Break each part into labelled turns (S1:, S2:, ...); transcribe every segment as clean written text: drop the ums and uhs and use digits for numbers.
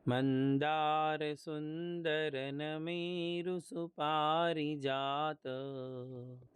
S1: मन्दारसुन्दरनमेरुसुपारिजात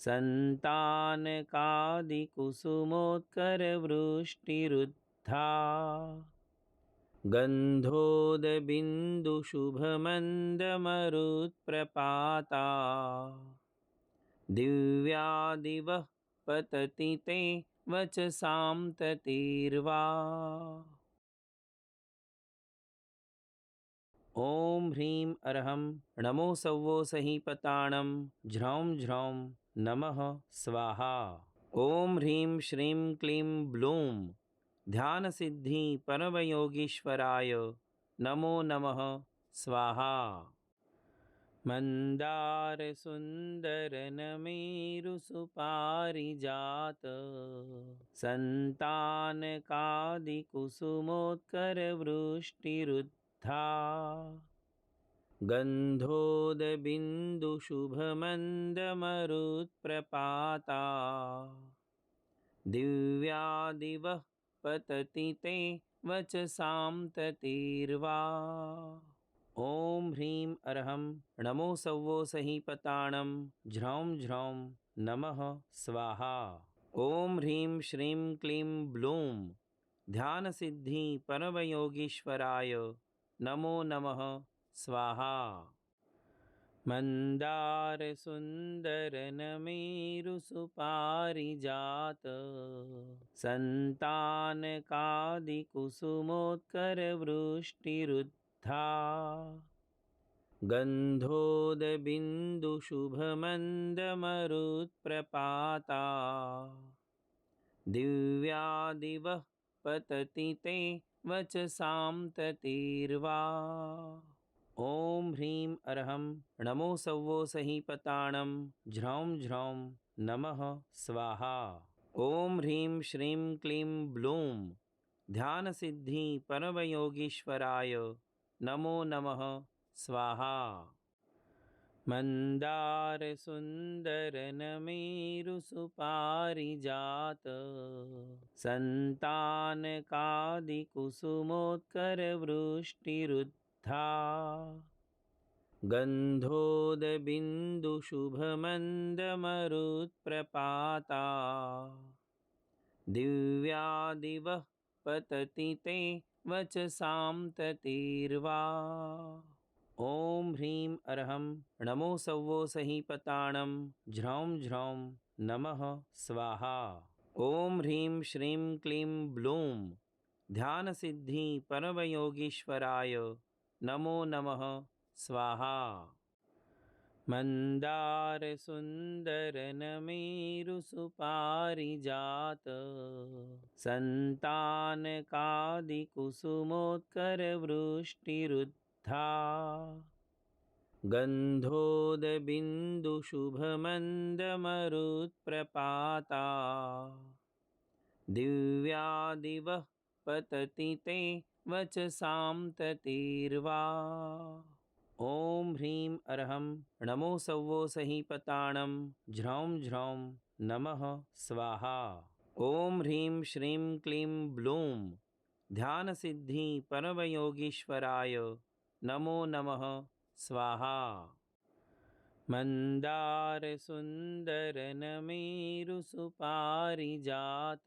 S1: सन्तानकादिकुसुमोत्करवृष्टिरुद्धा गन्धोदबिन्दुशुभमन्दमरुत्प्रपाता दिव्यादिवः पतति ते वचसां ततिर्वा। ॐ ह्रीं अर्हं नमो सव्वो सहीपताणं झ्रौं झ्रौं नमः स्वाहा। ॐ ह्रीं श्रीं क्लीं ब्लूं ध्यानसिद्धि परमयोगीश्वराय नमो नमः स्वाहा। मन्दारसुन्दरनमेरुसुपारिजात सन्तानकादिकुसुमोत्करवृष्टिरुद्धा गन्धोदबिन्दुशुभमन्दमरुत्प्रपाता दिव्यादिवः पतति ते वचसां ततिर्वा। ॐ ह्रीं अर्हं नमो सव्वो सहीपताणं झ्रौं झ्रौं नमः स्वाहा। ॐ ह्रीं श्रीं क्लीं ब्लूं ध्यानसिद्धि परमयोगीश्वराय नमो नमः स्वाहा। मन्दारसुन्दरनमेरुसुपारिजात सन्तानकादिकुसुमोत्करवृष्टिरुद्धा गन्धोदबिन्दुशुभमन्दमरुत्प्रपाता दिव्यादिवः पतति ते वचसां ततिर्वा। ॐ ह्रीं अर्हं नमो सव्वो सहीपताणं झ्रौं झ्रौं नमः स्वाहा। ॐ ह्रीं श्रीं क्लीं ब्लूं ध्यानसिद्धि परमयोगीश्वराय नमो नमः स्वाहा। मन्दारसुन्दरनमेरुसुपारिजात सन्तानकादिकुसुमोत्करवृष्टिरुद्धा गन्धोदबिन्दुशुभमन्दमरुत्प्रपाता दिव्यादिवः पतति ते वचसां ततिर्वा। ॐ ह्रीं अर्हं नमो सव्वो सहीपताणं झ्रौं झ्रौं नमः स्वाहा। ॐ ह्रीं श्रीं क्लीं ब्लूं ध्यानसिद्धि परमयोगीश्वराय नमो नमः स्वाहा। मन्दारसुन्दरनमेरुसुपारिजात सन्तानकादिकुसुमोत्करवृष्टिरुद्धा गन्धोदबिन्दुशुभमन्दमरुत्प्रपाता दिव्यादिवः पतति ते वचसां ततिर्वा। ॐ ह्रीं अर्हं नमो सव्वो सहीपताणं झ्रौं झ्रौं नमः स्वाहा। ॐ ह्रीं श्रीं क्लीं ब्लूं ध्यानसिद्धि परमयोगीश्वराय नमो नमः स्वाहा। मन्दारसुन्दरनमेरुसुपारिजात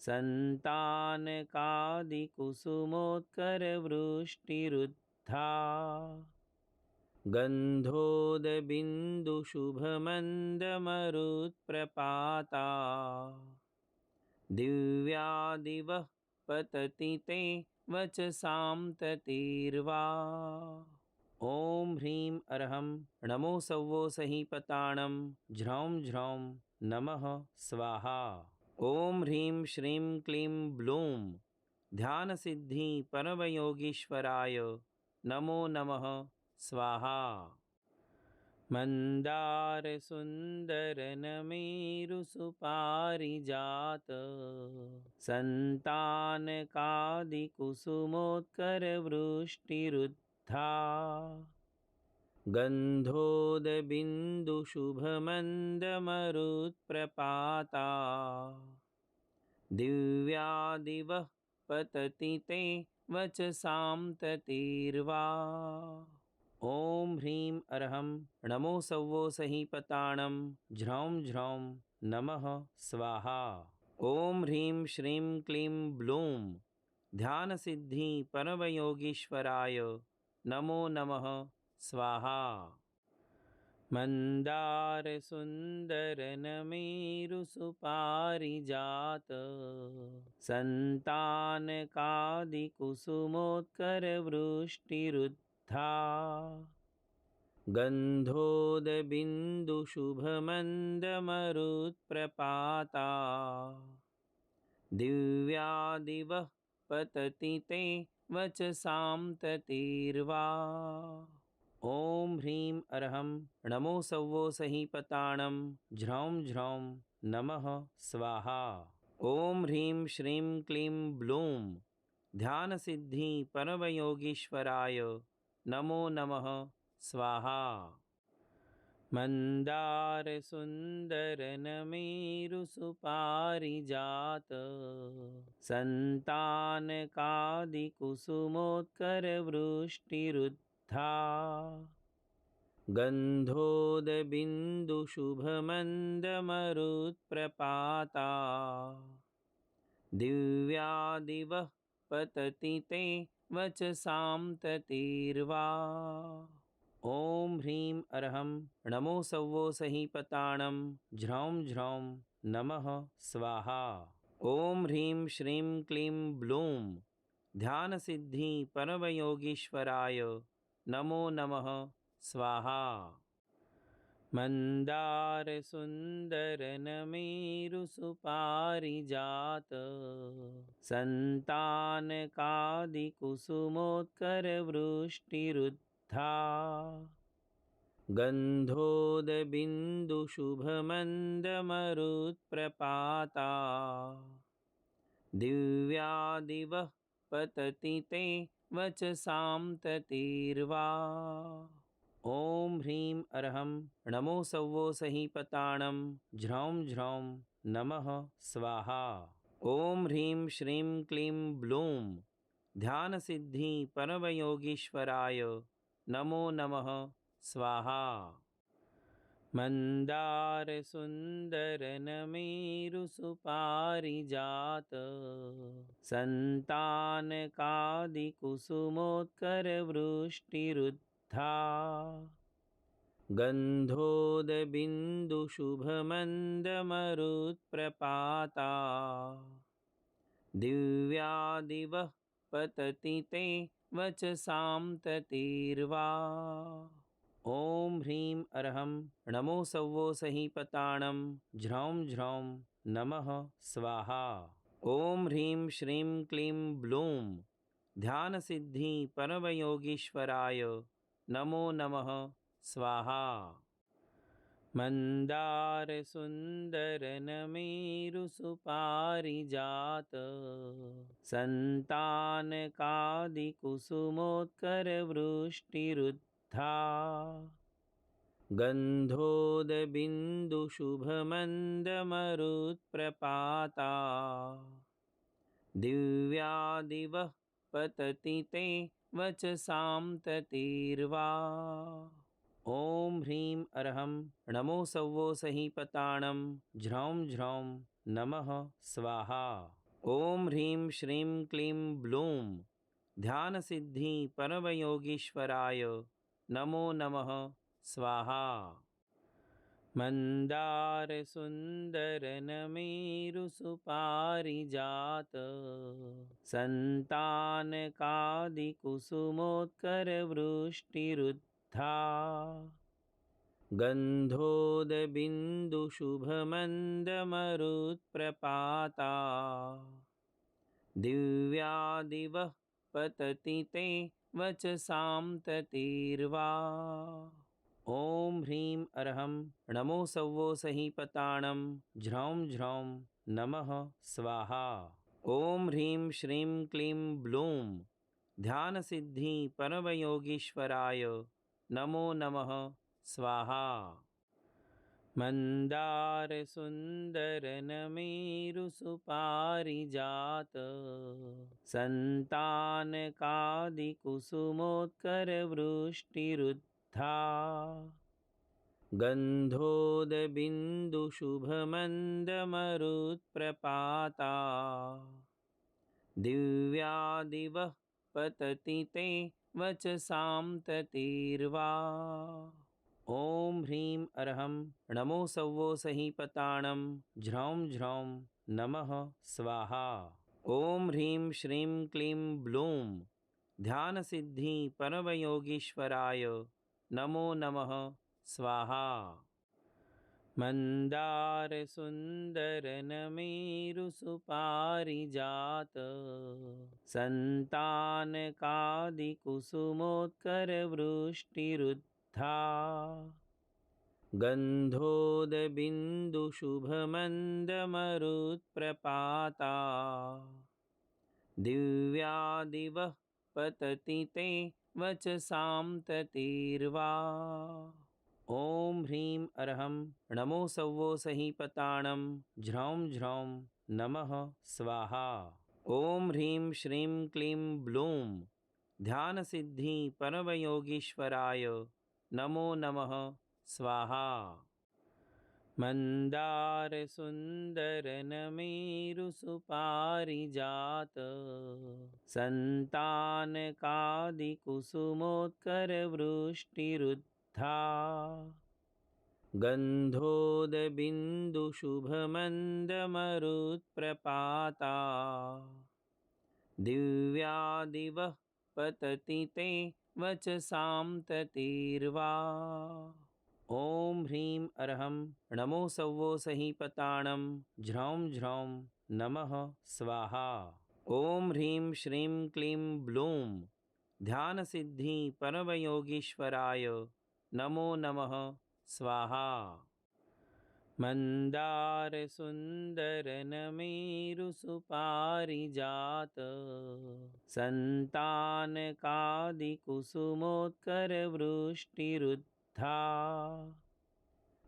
S1: सन्तानकादिकुसुमोत्करवृष्टिरुद्धा गन्धोदबिन्दुशुभमन्दमरुत्प्रपाता दिव्यादिवः पतति ते वचसां ततिर्वा। ॐ ह्रीं अर्हं नमो सव्वो सहीपताणं झ्रौं झ्रौं नमः स्वाहा। ॐ ह्रीं श्रीं क्लीं ब्लूं ध्यानसिद्धि परमयोगीश्वराय नमो नमः स्वाहा। मन्दारसुन्दरनमेरुसुपारिजात सन्तानकादिकुसुमोत्करवृष्टिरुद्धा गन्धोदबिन्दुशुभमन्दमरुत्प्रपाता दिव्यादिवः पतति ते वचसां ततीर्वा। ॐ ह्रीं अर्हं नमो सव्वो सहीपताणं ज्रौं ज्रौं नमः स्वाहा। ॐ ह्रीं श्रीं क्लीं ब्लूं ध्यानसिद्धि परमयोगीश्वराय नमो नमः स्वाहा। मंदार सुंदर नमेरु सुपारिजात संतान कादि कुसुमोत्कर वृष्टिरुद्धा गंधोद बिंदु शुभ मंद मरुत्प्रपाता दिव्यादिव पतति ते वचसां ततीर्वा। ॐ ह्रीं अर्हं नमो सव्वो सहीपताणं ज्रौं ज्रौं नमः स्वाहा। ॐ ह्रीं श्रीं क्लीं ब्लूं ध्यानसिद्धि परमयोगीश्वराय नमो नमः स्वाहा। मंदार सुंदर नमेरु सुपारिजात संतान कादि कुसुमोत्कर वृष्टिरुद्धा गंधोद बिंदु शुभ मंद मरुत्प्रपाता दिव्यादिव पतति ते वचसां ततीर्वा। ॐ ह्रीं अर्हं नमो सव्वो सहीपताणं ज्रौं ज्रौं नमः स्वाहा। ॐ ह्रीं श्रीं क्लीं ब्लूं ध्यानसिद्धि परमयोगीश्वराय नमो नमः स्वाहा। मंदार सुंदर नमेरु सुपारिजात संतान कादि कुसुमोत्कर वृष्टिरुद्धा गंधोद बिंदु शुभ मंद मरुत्प्रपाता दिव्यादिव पतति ते वचसां ततीर्वा। ॐ ह्रीं अर्हं नमो सव्वो सहीपताणं ज्रौं ज्रौं नमः स्वाहा। ॐ ह्रीं श्रीं क्लीं ब्लूं ध्यानसिद्धि परमयोगीश्वराय नमो नमः स्वाहा। मंदार सुंदर नमेरु सुपारिजात संतान कादि कुसुमोत्कर वृष्टिरुद्धा गंधोद बिंदु शुभ मंद मरुत्प्रपाता दिव्यादिव पतति ते वचसां ततीर्वा। ॐ ह्रीं अर्हं नमो सव्वो सहीपताणं ज्रौं ज्रौं नमः स्वाहा। ॐ ह्रीं श्रीं क्लीं ब्लूं ध्यानसिद्धि परमयोगीश्वराय नमो नमः स्वाहा। मंदार सुंदर नमेरु सुपारिजात संतान कादि कुसुमोत्कर वृष्टिरुद्धा गंधोद बिंदु शुभ मंद मरुत्प्रपाता दिव्यादिव पतति ते वचसां ततीर्वा। ॐ ह्रीं अर्हं नमो सव्वो सहीपताणं ज्रौं ज्रौं नमः स्वाहा। ॐ ह्रीं श्रीं क्लीं ब्लूं ध्यानसिद्धि परमयोगीश्वराय नमो नमः स्वाहा। मंदार सुंदर नमेरु सुपारिजात संतान कादि कुसुमोत्कर वृष्टिरुद्धा गंधोद बिंदु शुभ मंद मरुत्प्रपाता दिव्यादिव पतति ते वचसां ततीर्वा। ॐ ह्रीं अर्हं नमो सव्वो सहीपताणं ज्रौं ज्रौं नमः स्वाहा। ॐ ह्रीं श्रीं क्लीं ब्लूं ध्यानसिद्धि परमयोगीश्वराय नमो नमः स्वाहा। મંદાર સુંદર નમેરુ સુપારિજાત સંતાન કાદિ કુસુમોત્કર વૃષ્ટિરુદ્ધા ગંધોદ બિંદુ શુભમંદ મરુત્પ્રપાતા દિવ્યાદિવ પતતિ તે વચસામ તતીર્વા ઓમ હ્રીમ અર્હં નમો સવ્વો સહીપતાણં જ્રૌં જ્રૌં નમઃ સ્વાહા ઓમ હ્રીમ શ્રીમ ક્લીમ બ્લૂમ ધ્યાનસિદ્ધિ પરમયોગીશ્વરાય નમો નમઃ સ્વાહા મંદાર સુંદર નમેરુ સુપારિજાત સંતાન કાદિ કુસુમોત્કર વૃષ્ટિરુદ્ધા ગંધોદ બિંદુ શુભમંદ મરુત્પ્રપાતા દિવ્યાદિવ પતતિ તે વચસામ તતીર્વા ઓમ હ્રીમ અર્હં નમો સવ્વો સહીપતાણં જ્રૌં જ્રૌં નમઃ સ્વાહા ઓમ હ્રીમ શ્રીમ ક્લીમ બ્લૂમ ધ્યાનસિદ્ધિ પરમયોગીશ્વરાય નમો નમઃ સ્વાહા મંદાર સુંદર નમેરુ સુપારિજાત સંતાન કાદિ કુસુમોત્કર વૃષ્ટિરુદ્ધા ગંધોદ બિંદુ શુભમંદ મરુત્પ્રપાતા દિવ્યાદિવ પતતિ તે વચસામ તતીર્વા ઓમ હ્રીમ અર્હં નમો સવ્વો સહીપતાણં જ્રૌં જ્રૌં નમઃ સ્વાહા ઓમ હ્રીમ શ્રીમ ક્લીમ બ્લૂમ ધ્યાનસિદ્ધિ પરમયોગીશ્વરાય નમો નમઃ સ્વાહા મંદાર સુંદર નમેરુ સુપારિજાત સંતાન કાદિ કુસુમોત્કર વૃષ્ટિરુદ્ધા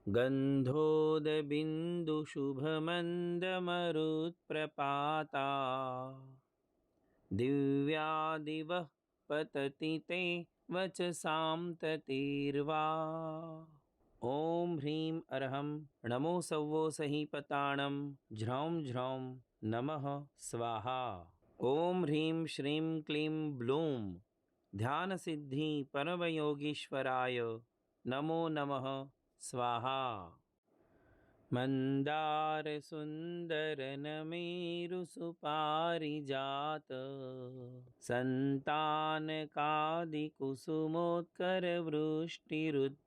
S1: ગંધોદ બિંદુ શુભમંદ મરુત્પ્રપાતા દિવ્યાદિવ પતતિ તે વચસામ તતીર્વા ઓમ હ્રીમ અર્હં નમો સવ્વો સહીપતાણં જ્રૌં જ્રૌં નમઃ સ્વાહા ઓમ હ્રીમ શ્રીમ ક્લીમ બ્લૂમ ધ્યાનસિદ્ધિ પરમયોગીશ્વરાય નમો નમઃ સ્વાહા મંદાર સુંદર નમેરુ સુપારિજાત સંતાન કાદિ કુસુમોત્કર વૃષ્ટિરુદ્ધા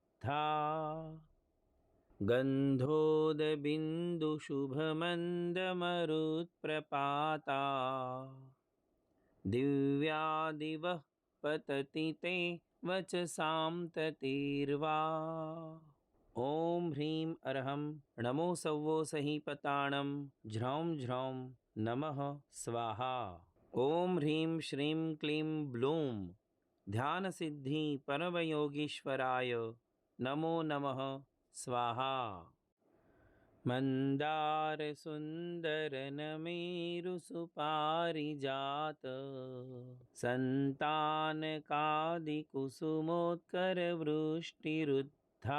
S1: ગંધોદ બિંદુ શુભમંદ મરુત્પ્રપાતા દિવ્યાદિવ પતતિ તે વચસામ તતીર્વા ઓમ હ્રીમ અર્હં નમો સવ્વો સહીપતાણં જ્રૌં જ્રૌં નમઃ સ્વાહા ઓમ હ્રીમ શ્રીમ ક્લીમ બ્લૂમ ધ્યાનસિદ્ધિ પરમયોગીશ્વરાય નમો નમઃ સ્વાહા મંદાર સુંદર નમેરુ સુપારિજાત સંતાન કાદિ કુસુમોત્કર વૃષ્ટિરુદ્ધા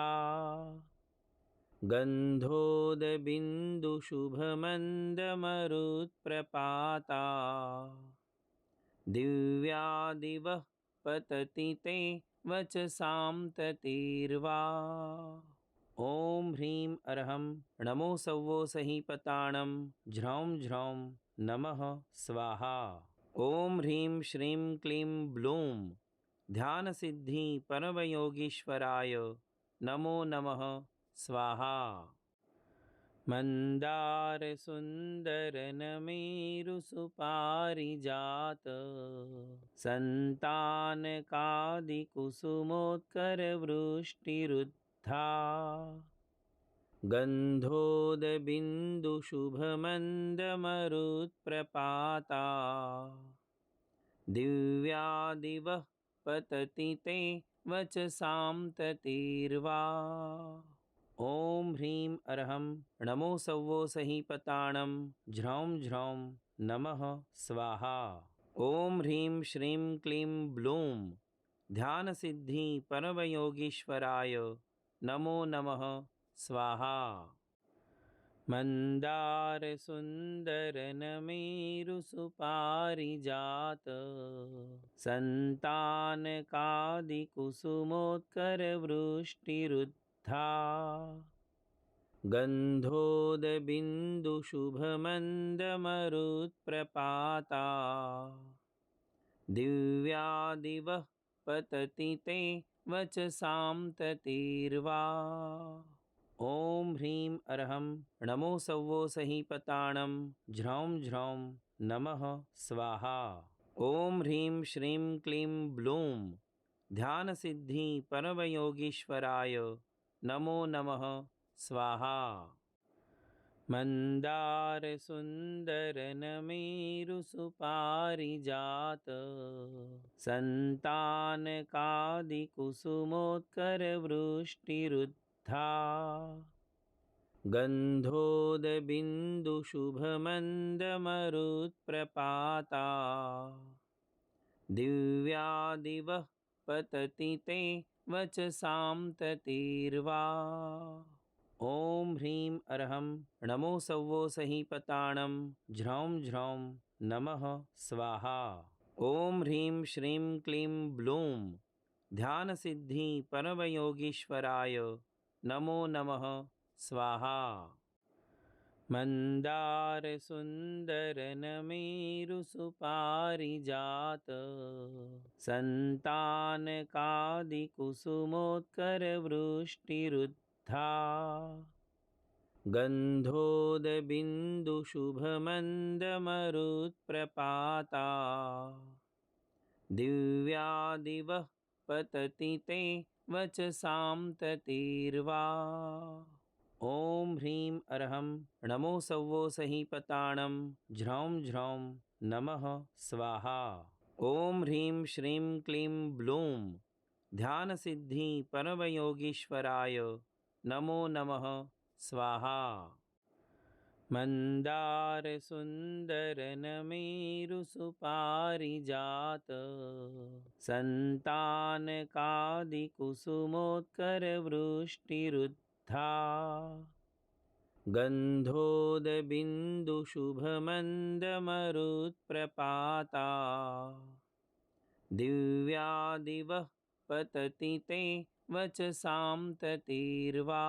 S1: ગંધોદ બિંદુ શુભમંદ મરુત્પ્રપાતા દિવ્યાદિવ પતતિ તે વચસામ તતીર્વા ઓમ હ્રીમ અર્હં નમો સવ્વો સહીપતાણં જ્રૌં જ્રૌં નમઃ સ્વાહા ઓમ હ્રીમ શ્રીમ ક્લીમ બ્લૂમ ધ્યાનસિદ્ધિ પરમયોગીશ્વરાય નમો નમઃ સ્વાહા મંદાર સુંદર નમેરુ સુપારિજાત સંતાન કાદિ કુસુમોત્કર વૃષ્ટિરુદ્ધા ગંધોદ બિંદુ શુભમંદ મરુત્પ્રપાતા દિવ્યાદિવ પતતિ તે વચસામ તતીર્વા ॐ ह्रीं अर्हं नमो सव्वो सहीपताणं झ्रौं झ्रौं नमः स्वाहा। ॐ ह्रीं श्रीं क्लीं ब्लूं ध्यानसिद्धि परमयोगीश्वराय नमो नमः स्वाहा। मंदार सुंदर नमेरु सुपारिजात संतान कादि कुसुमोत्कर वृष्टिरुद्धा गंधोद बिंदु शुभ मंद मरुत्प्रपाता दिव्यादिवः पतति ते वचसां ततीर्वा। ॐ ह्रीं अर्हं नमो सव्वो सहीपताणं झ्रौं झ्रौं नमः स्वाहा। ॐ ह्रीं श्रीं क्लीं ब्लूं ध्यानसिद्धि परमयोगीश्वराय नमो नमः स्वाहा। मंदार सुंदर नमेरु सुपारिजात संतान कादि कुसुमोत्कर वृष्टिरुद्धा गंधोद बिंदु शुभ मंद मरुत्प्रपाता दिव्यादिवः पतति ते वचसां ततीर्वा। ॐ ह्रीं अर्हं नमो सव्वो सहीपताणं झ्रौं झ्रौं नमः स्वाहा। ॐ ह्रीं श्रीं क्लीं ब्लूं ध्यानसिद्धि परमयोगीश्वराय नमो नमः स्वाहा। मंदार सुंदर नमेरु सुपारिजात संतान कादि कुसुमोत्कर वृष्टिरुद्धा गंधोद बिंदु शुभ मंद मरुत्प्रपाता दिव्यादिवः पतति ते वचसां ततीर्वा। ॐ ह्रीं अर्हं नमो सव्वो सहीपताणं झ्रौं झ्रौं नमः स्वाहा। ॐ ह्रीं श्रीं क्लीं ब्लूं ध्यानसिद्धि परमयोगीश्वराय नमो नमः स्वाहा। मंदार सुंदर नमेरु सुपारिजात संतान कादि कुसुमोत्कर वृष्टिरुद्धा गंधोद बिंदु शुभ मंद मरुत्प्रपाता दिव्यादिवः पतति ते वचसां ततीर्वा।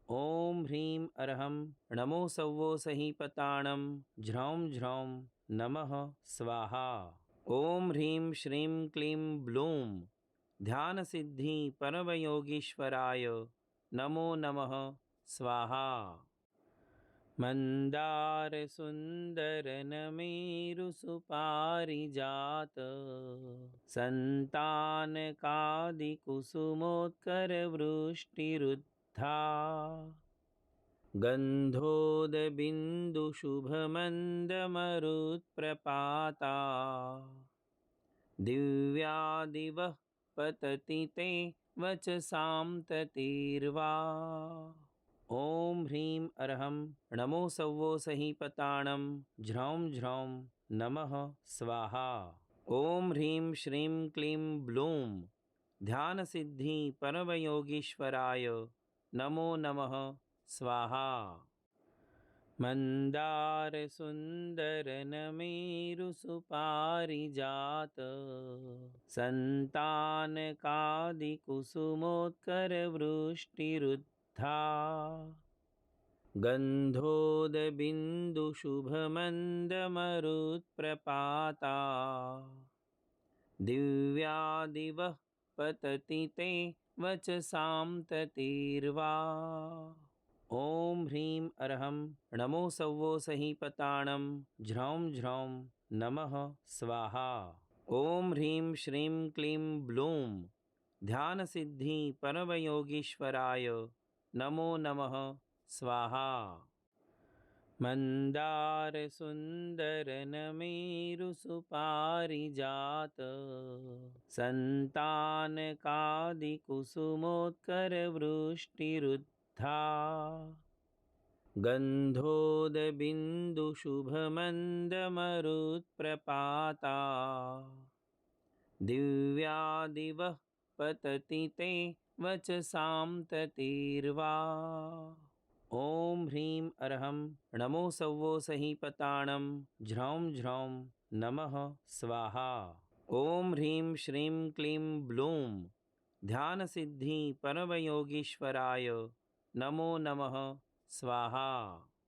S1: ॐ ह्रीं अर्हं नमो सव्वो सहीपताणं झ्रौं झ्रौं नमः स्वाहा। ॐ ह्रीं श्रीं क्लीं ब्लूं ध्यानसिद्धि परमयोगीश्वराय नमो नमः स्वाहा। मंदार सुंदर नमेरु सुपारिजात संतान कादि कुसुमोत्कर वृष्टिरुद्धा गंधोद बिंदु शुभ मंद मरुत्प्रपाता दिव्यादिवः पतति ते वचसां ततीर्वा। ॐ ह्रीं अर्हं नमो सव्वो सहीपताणं झ्रौं झ्रौं नमः स्वाहा। ॐ ह्रीं श्रीं क्लीं ब्लूं ध्यानसिद्धि परमयोगीश्वराय नमो नमः स्वाहा। मंदार सुंदर नमेरु सुपारिजात संतान कादि कुसुमोत्कर वृष्टिरुद्धा गंधोद बिंदु शुभ मंद मरुत्प्रपाता दिव्यादिवः पतति ते वचसां ततीर्वा। ॐ ह्रीं अर्हं नमो सव्वो सहीपताणं झ्रौं झ्रौं नमः स्वाहा। ॐ ह्रीं श्रीं क्लीं ब्लूं ध्यानसिद्धि परमयोगीश्वराय नमो नमः स्वाहा। मन्दारसुन्दरनमेरुसुपारिजात सन्तानकादिकुसुमोत्करवृष्टिरुद्धा गन्धोदबिन्दुशुभमन्दमरुत्प्रपाता दिव्यादिवः पतति ते वचसां ततिर्वा ॐ ह्रीं अरहं नमो सव्वो सहीपताणं झ्रौं झ्रौं नमः स्वाहा। ॐ ह्रीं श्रीं क्लीं ब्लूं ध्यानसिद्धि परमयोगीश्वराय नमो नमः स्वाहा।